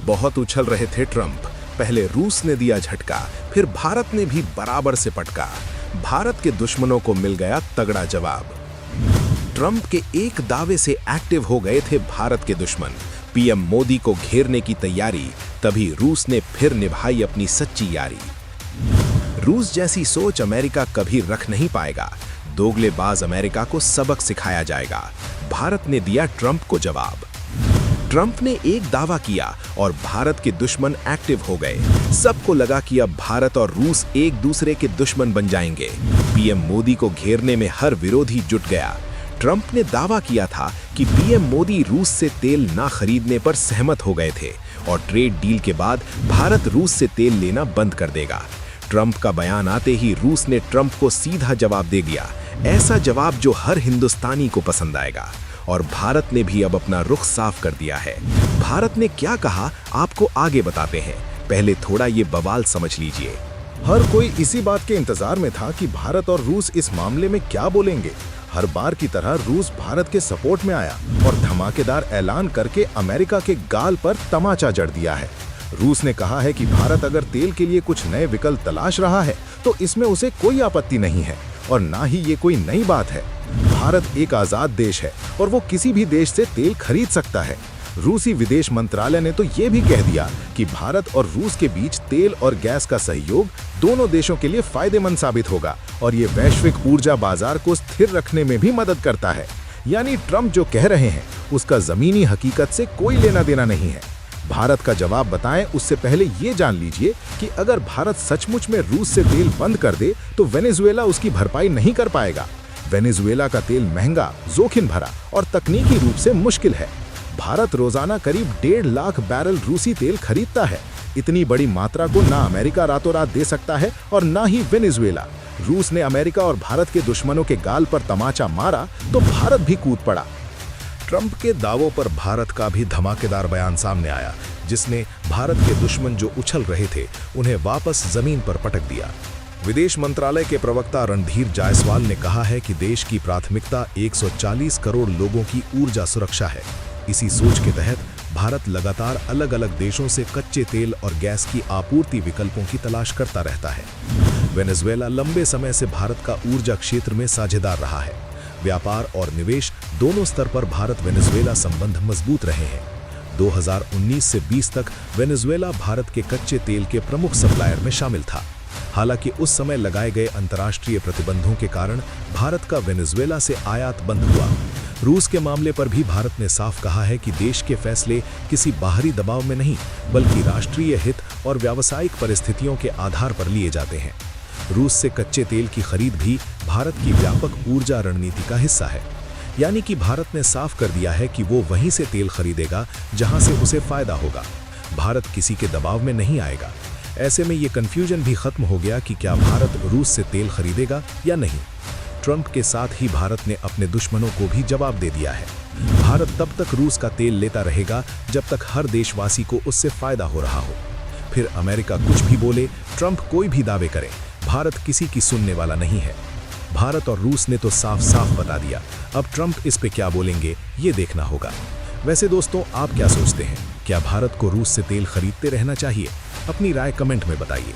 बहुत उछल रहे थे ट्रंप। पहले रूस ने दिया झटका, फिर भारत ने भी बराबर से पटका। भारत के दुश्मनों को मिल गया तगड़ा जवाब। ट्रंप के एक दावे से एक्टिव हो गए थे भारत के दुश्मन। पीएम मोदी को घेरने की तैयारी, तभी रूस ने फिर निभाई अपनी सच्ची यारी। रूस जैसी सोच अमेरिका कभी रख नहीं पाएगा। दोगलेबाज अमेरिका को सबक सिखाया जाएगा। भारत ने दिया ट्रंप को जवाब। ट्रंप ने एक दावा किया और भारत के दुश्मन एक्टिव हो गए। सबको लगा कि अब भारत और रूस एक दूसरे के दुश्मन बन जाएंगे। पीएम मोदी को घेरने में हर विरोधी जुट गया। ट्रंप ने दावा किया था कि पीएम मोदी रूस से तेल ना खरीदने पर सहमत हो गए थे और ट्रेड डील के बाद भारत रूस से तेल लेना बंद कर देगा। ट्रंप का बयान आते ही रूस ने ट्रंप को सीधा जवाब दे दिया, ऐसा जवाब जो हर हिंदुस्तानी को पसंद आएगा। और भारत ने भी अब अपना रुख साफ कर दिया है। भारत ने क्या कहा आपको आगे बताते हैं, पहले थोड़ा ये बवाल समझ लीजिए। हर कोई इसी बात के इंतजार में था कि भारत और रूस इस मामले में क्या बोलेंगे। हर बार की तरह रूस भारत के सपोर्ट में आया और धमाकेदार ऐलान करके अमेरिका के गाल पर तमाचा जड़ दिया है। रूस ने कहा है कि भारत अगर तेल के लिए कुछ नए विकल्प तलाश रहा है तो इसमें उसे कोई आपत्ति नहीं है और ना ही ये कोई नई बात है। भारत एक आजाद देश है और वो किसी भी देश से तेल खरीद सकता है। रूसी विदेश मंत्रालय ने तो ये भी कह दिया कि भारत और रूस के बीच तेल और गैस का सहयोग दोनों देशों के लिए फायदेमंद साबित होगा और ये वैश्विक ऊर्जा बाजार को स्थिर रखने में भी मदद करता है। यानी ट्रंप जो कह रहे हैं उसका जमीनी हकीकत से कोई लेना देना नहीं है। भारत का जवाब बताएं उससे पहले ये जान लीजिए कि अगर भारत सचमुच में रूस से तेल बंद कर दे तो वेनेजुएला उसकी भरपाई नहीं कर पाएगा। वेनेजुएला का तेल महंगा, जोखिम भरा और तकनीकी रूप से मुश्किल है। भारत रोजाना करीब 1.5 लाख बैरल रूसी तेल खरीदता है। इतनी बड़ी मात्रा को ना अमेरिका रातों रात दे सकता है और ना ही वेनेजुएला। रूस ने अमेरिका और भारत के दुश्मनों के गाल पर तमाचा मारा तो भारत भी कूद पड़ा। ट्रंप के दावों पर भारत का भी धमाकेदार बयान सामने आया, जिसने भारत के दुश्मन जो उछल रहे थे उन्हें वापस जमीन पर पटक दिया। विदेश मंत्रालय के प्रवक्ता रणधीर जायसवाल ने कहा है कि देश की प्राथमिकता 140 करोड़ लोगों की ऊर्जा सुरक्षा है। इसी सोच के तहत भारत लगातार अलग अलग देशों से कच्चे तेल और गैस की आपूर्ति विकल्पों की तलाश करता रहता है। वेनेजुएला लंबे समय से भारत का ऊर्जा क्षेत्र में साझेदार रहा है। व्यापार और निवेश दोनों स्तर पर भारत वेनेजुएला संबंध मजबूत रहे हैं। 2019 से 20 तक वेनेजुएला भारत के कच्चे तेल के प्रमुख सप्लायर में शामिल था। हालांकि उस समय लगाए गए अंतर्राष्ट्रीय प्रतिबंधों के कारण भारत का वेनेजुएला से आयात बंद हुआ। रूस के मामले पर भी भारत ने साफ कहा है कि देश के फैसले किसी बाहरी दबाव में नहीं, बल्कि राष्ट्रीय हित और व्यावसायिक परिस्थितियों के आधार पर लिए जाते हैं। रूस से कच्चे तेल की खरीद भी भारत की व्यापक ऊर्जा रणनीति का हिस्सा है। यानी कि भारत ने साफ कर दिया है कि वो वहीं से तेल खरीदेगा जहां से उसे फायदा होगा। भारत किसी के दबाव में नहीं आएगा। ऐसे में ये कंफ्यूजन भी खत्म हो गया कि क्या भारत रूस से तेल खरीदेगा या नहीं। ट्रंप के साथ ही भारत ने अपने दुश्मनों को भी जवाब दे दिया है। भारत तब तक रूस का तेल लेता रहेगा जब तक हर देशवासी को उससे फायदा हो रहा हो। फिर अमेरिका कुछ भी बोले, ट्रंप कोई भी दावे करे, भारत किसी की सुनने वाला नहीं है। भारत और रूस ने तो साफ साफ बता दिया। अब ट्रंप इस पे क्या बोलेंगे ये देखना होगा। वैसे दोस्तों, आप क्या सोचते हैं? क्या भारत को रूस से तेल खरीदते रहना चाहिए? अपनी राय कमेंट में बताइए।